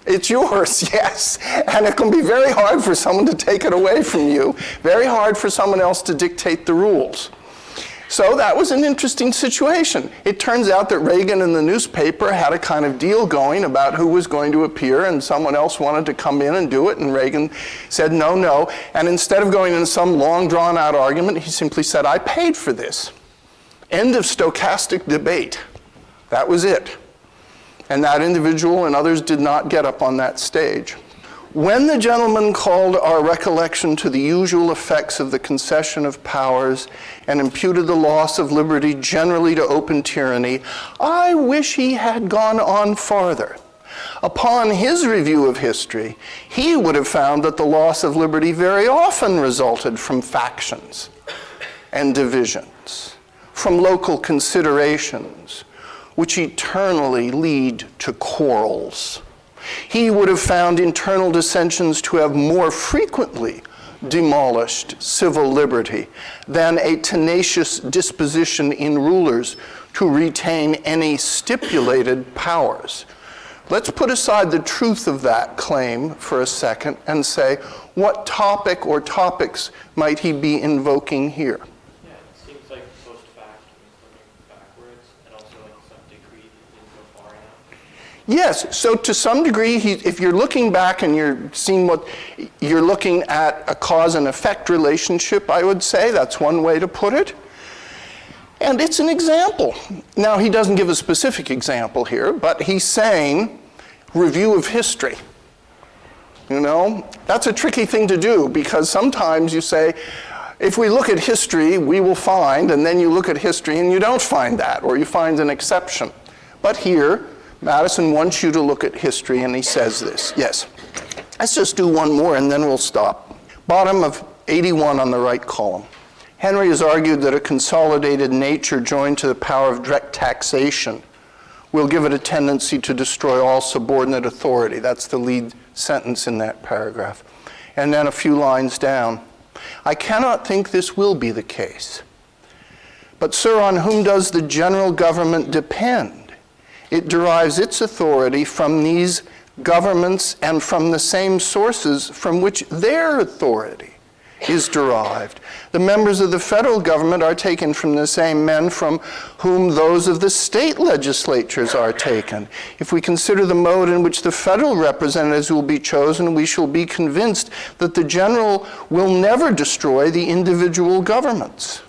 It's yours, yes. And it can be very hard for someone to take it away from you, very hard for someone else to dictate the rules. So that was an interesting situation. It turns out that Reagan and the newspaper had a kind of deal going about who was going to appear, and someone else wanted to come in and do it, and Reagan said no, no. And instead of going into some long drawn-out argument, he simply said, I paid for this. End of stochastic debate. That was it. And that individual and others did not get up on that stage. When the gentleman called our recollection to the usual effects of the concession of powers and imputed the loss of liberty generally to open tyranny, I wish he had gone on farther. Upon his review of history, he would have found that the loss of liberty very often resulted from factions and divisions, from local considerations, which eternally lead to quarrels. He would have found internal dissensions to have more frequently demolished civil liberty than a tenacious disposition in rulers to retain any stipulated powers. Let's put aside the truth of that claim for a second and say, what topic or topics might he be invoking here? Yeah, it seems like post-fact means looking backwards, and also like some degree didn't go far enough. Yes, so to some degree, if you're looking back and you're seeing what, you're looking at a cause and effect relationship, I would say. That's one way to put it. And it's an example. Now, he doesn't give a specific example here, but he's saying review of history. You know, that's a tricky thing to do, because sometimes you say, if we look at history, we will find, and then you look at history and you don't find that, or you find an exception. But here, Madison wants you to look at history, and he says this. Yes. Let's just do one more, and then we'll stop. Bottom of 81 on the right column. Henry has argued that a consolidated nature joined to the power of direct taxation will give it a tendency to destroy all subordinate authority. That's the lead sentence in that paragraph. And then a few lines down. I cannot think this will be the case. But, sir, on whom does the general government depend? It derives its authority from these governments and from the same sources from which their authority is derived. The members of the federal government are taken from the same men from whom those of the state legislatures are taken. If we consider the mode in which the federal representatives will be chosen, we shall be convinced that the general will never destroy the individual governments.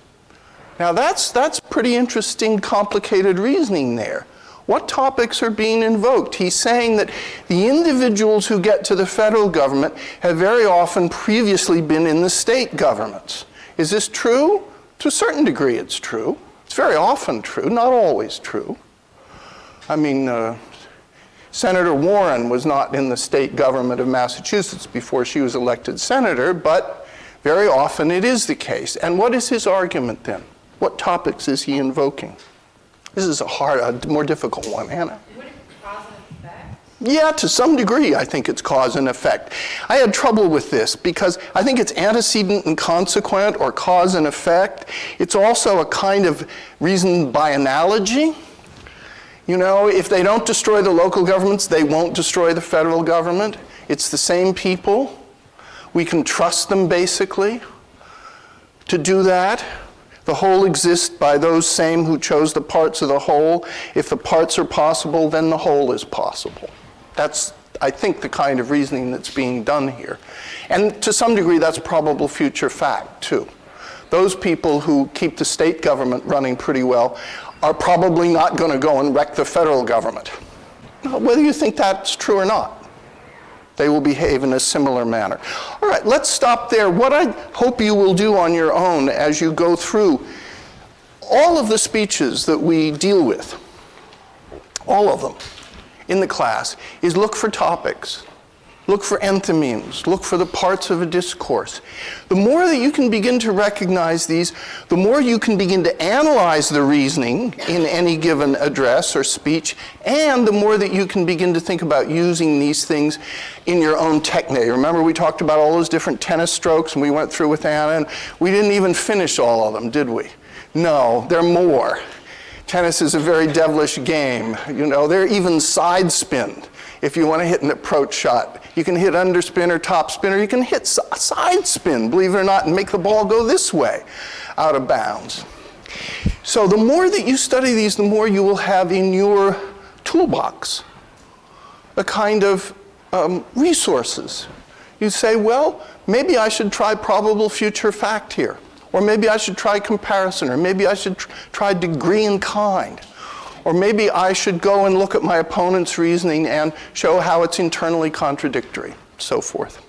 Now that's pretty interesting, complicated reasoning there. What topics are being invoked? He's saying that the individuals who get to the federal government have very often previously been in the state governments. Is this true? To a certain degree it's true. It's very often true, not always true. I mean, Senator Warren was not in the state government of Massachusetts before she was elected senator, but very often it is the case. And what is his argument then? What topics is he invoking? This is a more difficult one, Anna. Would it cause an effect? Yeah, to some degree, I think it's cause and effect. I had trouble with this because I think it's antecedent and consequent, or cause and effect. It's also a kind of reason by analogy. You know, if they don't destroy the local governments, they won't destroy the federal government. It's the same people. We can trust them, basically, to do that. The whole exists by those same who chose the parts of the whole. If the parts are possible, then the whole is possible. That's, I think, the kind of reasoning that's being done here. And to some degree, that's probable future fact, too. Those people who keep the state government running pretty well are probably not going to go and wreck the federal government. Whether you think that's true or not, they will behave in a similar manner. All right, let's stop there. What I hope you will do on your own as you go through all of the speeches that we deal with, all of them in the class, is look for topics. Look for enthymemes. Look for the parts of a discourse. The more that you can begin to recognize these, the more you can begin to analyze the reasoning in any given address or speech, and the more that you can begin to think about using these things in your own technique. Remember, we talked about all those different tennis strokes, and we went through with Anna, and we didn't even finish all of them, did we? No, there are more. Tennis is a very devilish game. You know, they're even side spinned if you want to hit an approach shot. You can hit underspin or topspin, or you can hit side spin, believe it or not, and make the ball go this way, out of bounds. So the more that you study these, the more you will have in your toolbox a kind of resources. You say, well, maybe I should try probable future fact here, or maybe I should try comparison, or maybe I should try degree in kind, or maybe I should go and look at my opponent's reasoning and show how it's internally contradictory, so forth.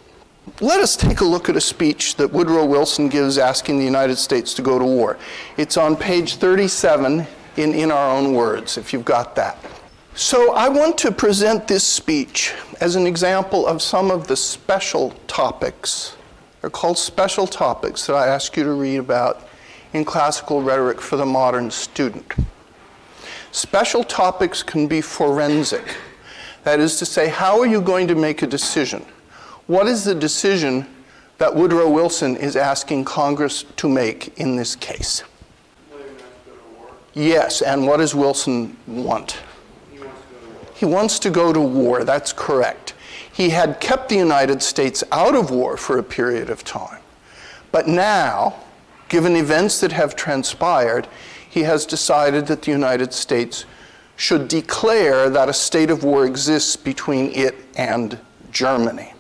Let us take a look at a speech that Woodrow Wilson gives asking the United States to go to war. It's on page 37 in Our Own Words, if you've got that. So I want to present this speech as an example of some of the special topics. They're called special topics that I ask you to read about in classical rhetoric for the modern student. Special topics can be forensic. That is to say, how are you going to make a decision? What is the decision that Woodrow Wilson is asking Congress to make in this case? Whether or not to go to war. Yes, and what does Wilson want? He wants to go to war, that's correct. He had kept the United States out of war for a period of time. But now, given events that have transpired, he has decided that the United States should declare that a state of war exists between it and Germany.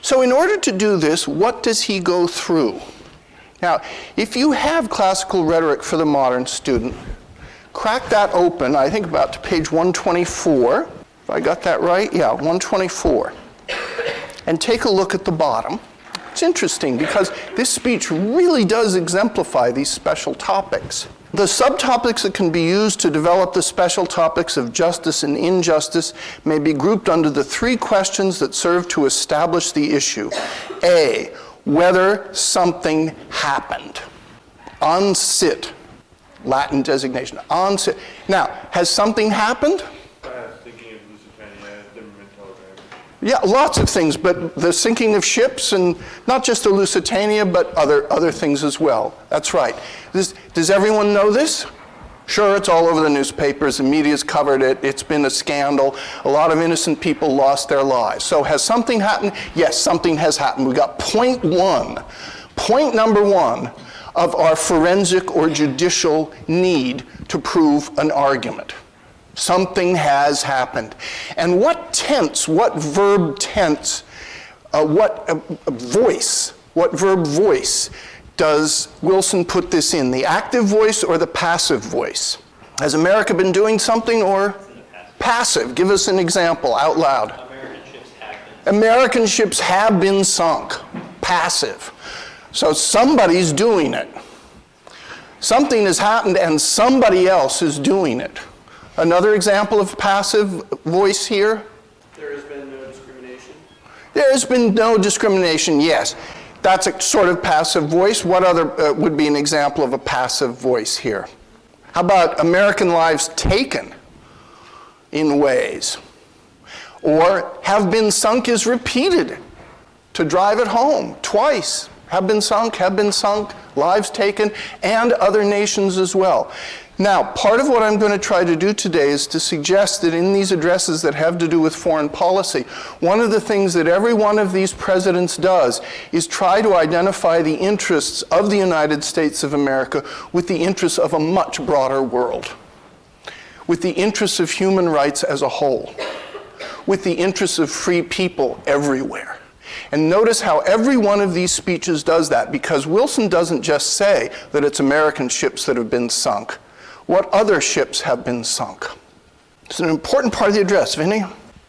So in order to do this, what does he go through? Now, if you have classical rhetoric for the modern student, crack that open, I think about to page 124. If I got that right? Yeah, 124. And take a look at the bottom. It's interesting because this speech really does exemplify these special topics. The subtopics that can be used to develop the special topics of justice and injustice may be grouped under the three questions that serve to establish the issue. A, whether something happened. Unsit. Latin designation, onset. Now, has something happened? I was thinking of Lusitania, Zimmerman telegram. Yeah, lots of things, but the sinking of ships, and not just the Lusitania, but other things as well. That's right. Does everyone know this? Sure, it's all over the newspapers, the media's covered it, it's been a scandal, a lot of innocent people lost their lives. So has something happened? Yes, something has happened. We got point one. Point number one of our forensic or judicial need to prove an argument. Something has happened. And what tense, what verb tense, what verb voice does Wilson put this in? The active voice or the passive voice? Has America been doing something or passive? Give us an example out loud. American ships have been sunk. Passive. So somebody's doing it. Something has happened and somebody else is doing it. Another example of passive voice here? There has been no discrimination. There has been no discrimination, yes. That's a sort of passive voice. What other would be an example of a passive voice here? How about American lives taken in ways? Or have been sunk is repeated to drive it home twice. Have been sunk, lives taken, and other nations as well. Now, part of what I'm going to try to do today is to suggest that in these addresses that have to do with foreign policy, one of the things that every one of these presidents does is try to identify the interests of the United States of America with the interests of a much broader world, with the interests of human rights as a whole, with the interests of free people everywhere. And notice how every one of these speeches does that, because Wilson doesn't just say that it's American ships that have been sunk. What other ships have been sunk? It's an important part of the address, Vinny.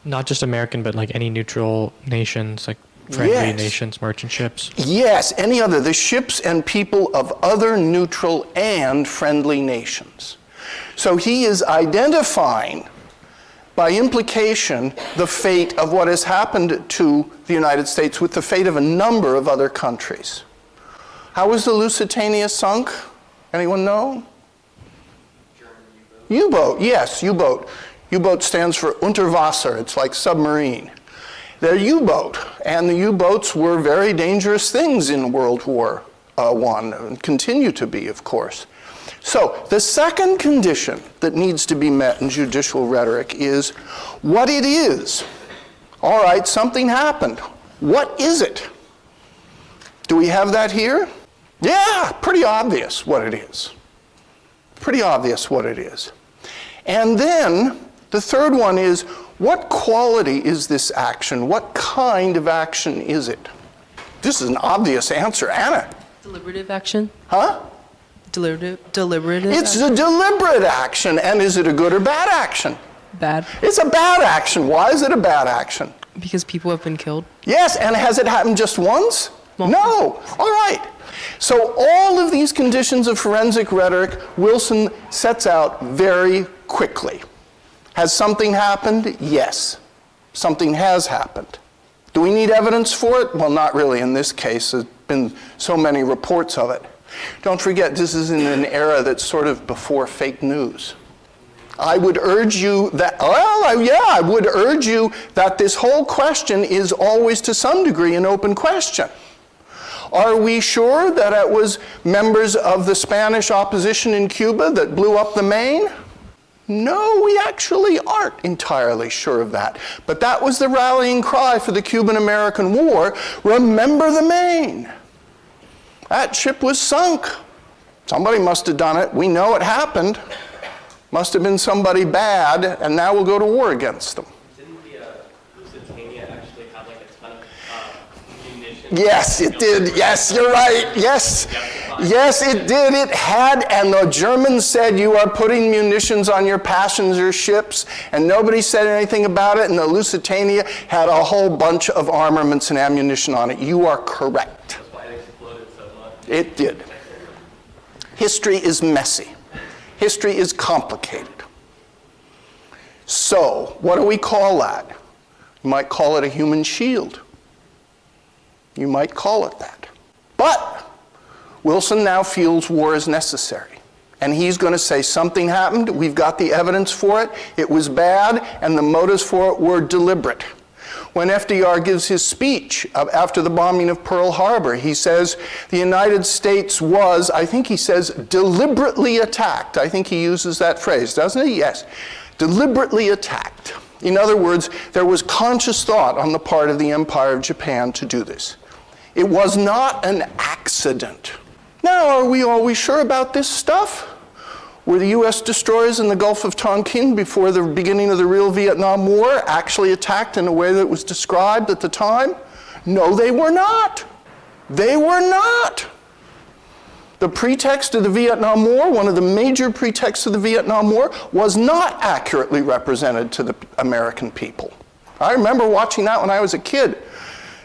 Not just American, but like any neutral nations, like friendly Yes. nations, merchant ships. Yes, any other. The ships and people of other neutral and friendly nations. So he is identifying, by implication, the fate of what has happened to the United States with the fate of a number of other countries. How was the Lusitania sunk? Anyone know? U-boat, yes, U-boat. U-boat stands for Unterwasser, it's like submarine. They're U-boat, and the U-boats were very dangerous things in World War I, and continue to be, of course. So the second condition that needs to be met in judicial rhetoric is what it is. All right, something happened. What is it? Do we have that here? Yeah, pretty obvious what it is. Pretty obvious what it is. And then the third one is, what quality is this action? What kind of action is it? This is an obvious answer. Anna? Deliberative action? Huh? Deliberative It's action? a deliberate action. And is it a good or bad action? Bad. It's a bad action. Why is it a bad action? Because people have been killed? Yes, and has it happened just once? No. All right. So all of these conditions of forensic rhetoric, Wilson sets out very quickly. Has something happened? Yes. Something has happened. Do we need evidence for it? Well, not really in this case. There's been so many reports of it. Don't forget, this is in an era that's sort of before fake news. I would urge you that, I would urge you that this whole question is always to some degree an open question. Are we sure that it was members of the Spanish opposition in Cuba that blew up the Maine? No, we actually aren't entirely sure of that. But that was the rallying cry for the Cuban-American War. Remember the Maine. That ship was sunk. Somebody must have done it. We know it happened. Must have been somebody bad, and now we'll go to war against them. Didn't the Lusitania actually have like a ton of munitions? Yes, it did. Yes, you're right. Yes. Yes, it did. It had, and the Germans said, you are putting munitions on your passenger ships, and nobody said anything about it, and the Lusitania had a whole bunch of armaments and ammunition on it. You are correct. That's why it exploded so much. It did. History is messy. History is complicated. So, what do we call that? You might call it a human shield. You might call it that. But Wilson now feels war is necessary. And he's going to say something happened, we've got the evidence for it, it was bad, and the motives for it were deliberate. When FDR gives his speech after the bombing of Pearl Harbor, he says the United States was, I think he says, deliberately attacked. I think he uses that phrase, doesn't he? Yes. Deliberately attacked. In other words, there was conscious thought on the part of the Empire of Japan to do this. It was not an accident. Now, are we always sure about this stuff? Were the U.S. destroyers in the Gulf of Tonkin before the beginning of the real Vietnam War actually attacked in a way that was described at the time? No, they were not. They were not. The pretext of the Vietnam War, one of the major pretexts of the Vietnam War, was not accurately represented to the American people. I remember watching that when I was a kid,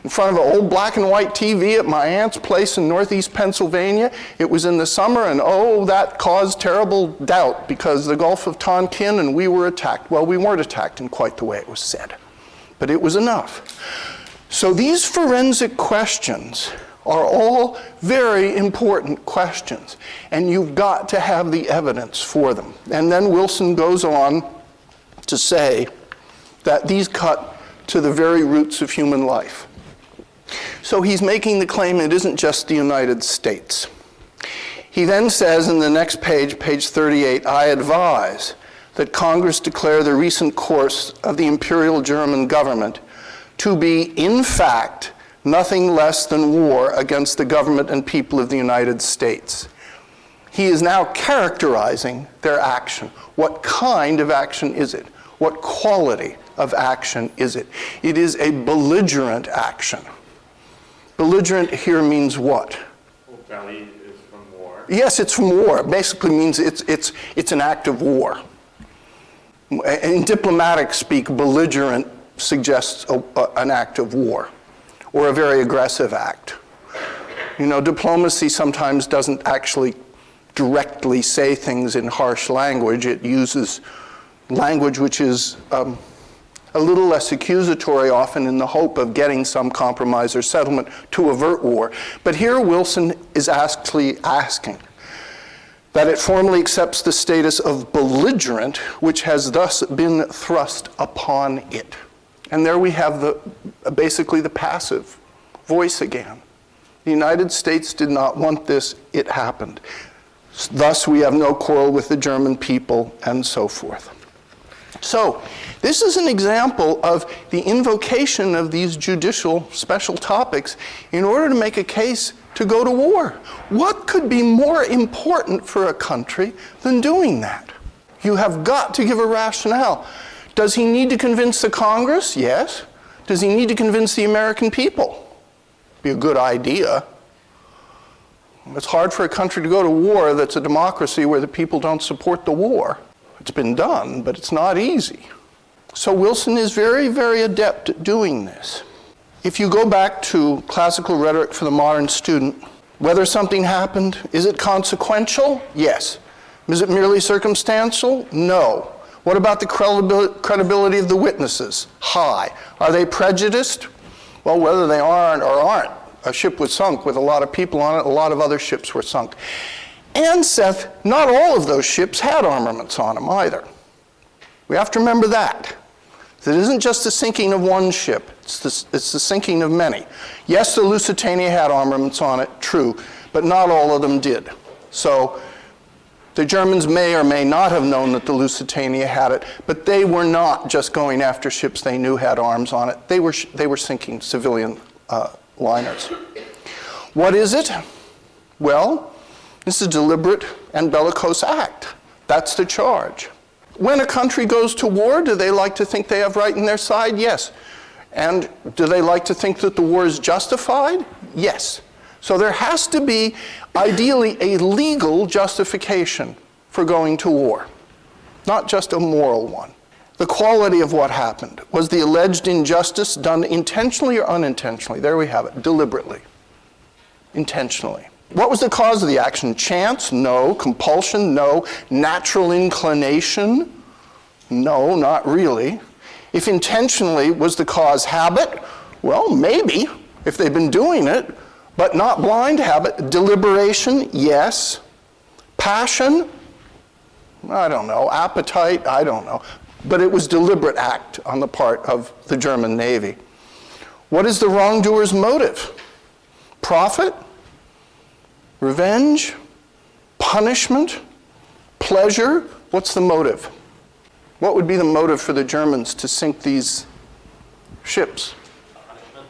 in front of an old black and white TV at my aunt's place in northeast Pennsylvania. It was in the summer, and that caused terrible doubt because the Gulf of Tonkin and we were attacked. Well, we weren't attacked in quite the way it was said, but it was enough. So these forensic questions are all very important questions, and you've got to have the evidence for them. And then Wilson goes on to say that these cut to the very roots of human life. So he's making the claim it isn't just the United States. He then says in the next page, page 38, I advise that Congress declare the recent course of the Imperial German government to be, in fact, nothing less than war against the government and people of the United States. He is now characterizing their action. What kind of action is it? What quality of action is it? It is a belligerent action. Belligerent here means what? Well, belly is from war. Yes, it's from war. It basically means it's an act of war. In diplomatic speak, belligerent suggests an act of war or a very aggressive act. You know, diplomacy sometimes doesn't actually directly say things in harsh language. It uses language which is a little less accusatory, often in the hope of getting some compromise or settlement to avert war. But here Wilson is actually asking that it formally accepts the status of belligerent, which has thus been thrust upon it. And there we have basically the passive voice again. The United States did not want this, it happened. Thus, we have no quarrel with the German people, and so forth. So, this is an example of the invocation of these judicial special topics in order to make a case to go to war. What could be more important for a country than doing that? You have got to give a rationale. Does he need to convince the Congress? Yes. Does he need to convince the American people? Be a good idea. It's hard for a country to go to war that's a democracy where the people don't support the war. It's been done, but it's not easy. So Wilson is very, very adept at doing this. If you go back to classical rhetoric for the modern student, whether something happened, is it consequential? Yes. Is it merely circumstantial? No. What about the credibility of the witnesses? High. Are they prejudiced? Well, whether they aren't or aren't. A ship was sunk with a lot of people on it, a lot of other ships were sunk. And Seth, not all of those ships had armaments on them either. We have to remember that. It isn't just the sinking of one ship, it's the sinking of many. Yes, the Lusitania had armaments on it, true, but not all of them did. So the Germans may or may not have known that the Lusitania had it, but they were not just going after ships they knew had arms on it. They were sinking civilian liners. What is it? Well, this is a deliberate and bellicose act. That's the charge. When a country goes to war, do they like to think they have right in their side? Yes. And do they like to think that the war is justified? Yes. So there has to be, ideally, a legal justification for going to war, not just a moral one. The quality of what happened. Was the alleged injustice done intentionally or unintentionally? There we have it, deliberately, intentionally. What was the cause of the action? Chance? No. Compulsion? No. Natural inclination? No, not really. If intentionally, was the cause habit? Well, maybe, if they've been doing it, but not blind habit. Deliberation? Yes. Passion? I don't know. Appetite? I don't know. But it was deliberate act on the part of the German Navy. What is the wrongdoer's motive? Profit? Revenge? Punishment? Pleasure? What's the motive? What would be the motive for the Germans to sink these ships? Punishment?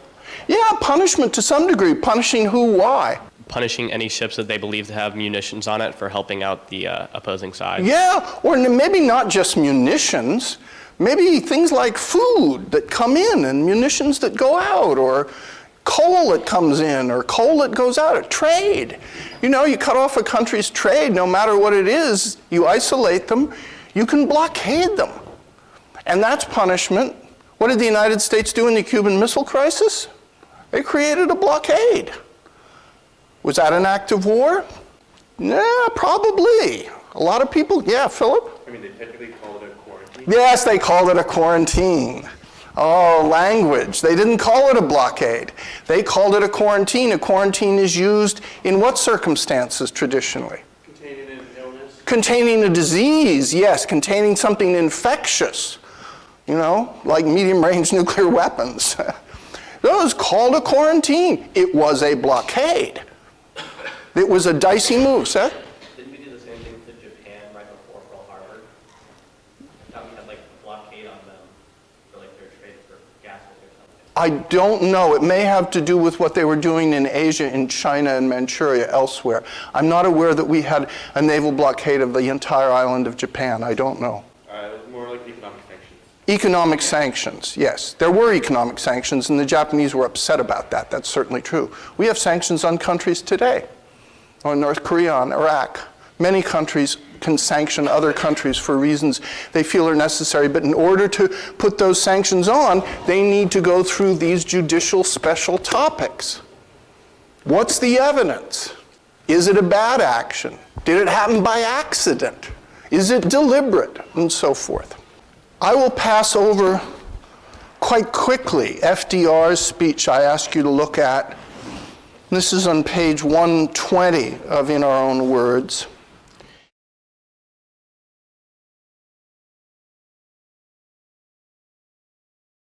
Yeah, punishment to some degree. Punishing who? Why? Punishing any ships that they believe to have munitions on it for helping out the opposing side. Yeah, or maybe not just munitions. Maybe things like food that come in and munitions that go out, or coal that comes in or coal that goes out, or trade. You know, you cut off a country's trade, no matter what it is, you isolate them, you can blockade them. And that's punishment. What did the United States do in the Cuban Missile Crisis? They created a blockade. Was that an act of war? Yeah, probably. A lot of people, yeah, Philip? I mean, they technically call it a quarantine. Yes, they called it a quarantine. Oh, language. They didn't call it a blockade. They called it a quarantine. A quarantine is used in what circumstances traditionally? Containing an illness. Containing a disease, yes. Containing something infectious, you know, like medium-range nuclear weapons. That was called a quarantine. It was a blockade. It was a dicey move, Seth? Didn't we do the same thing to Japan right before Pearl Harbor? I thought we had like a blockade on them for like their trade for gases or something. I don't know. It may have to do with what they were doing in Asia, in China and Manchuria, elsewhere. I'm not aware that we had a naval blockade of the entire island of Japan. I don't know. It was more like economic sanctions. Economic sanctions, yes. There were economic sanctions, and the Japanese were upset about that. That's certainly true. We have sanctions on countries today, on North Korea, on Iraq. Many countries can sanction other countries for reasons they feel are necessary, but in order to put those sanctions on, they need to go through these judicial special topics. What's the evidence? Is it a bad action? Did it happen by accident? Is it deliberate? And so forth. I will pass over quite quickly FDR's speech I ask you to look at. This is on page 120 of In Our Own Words.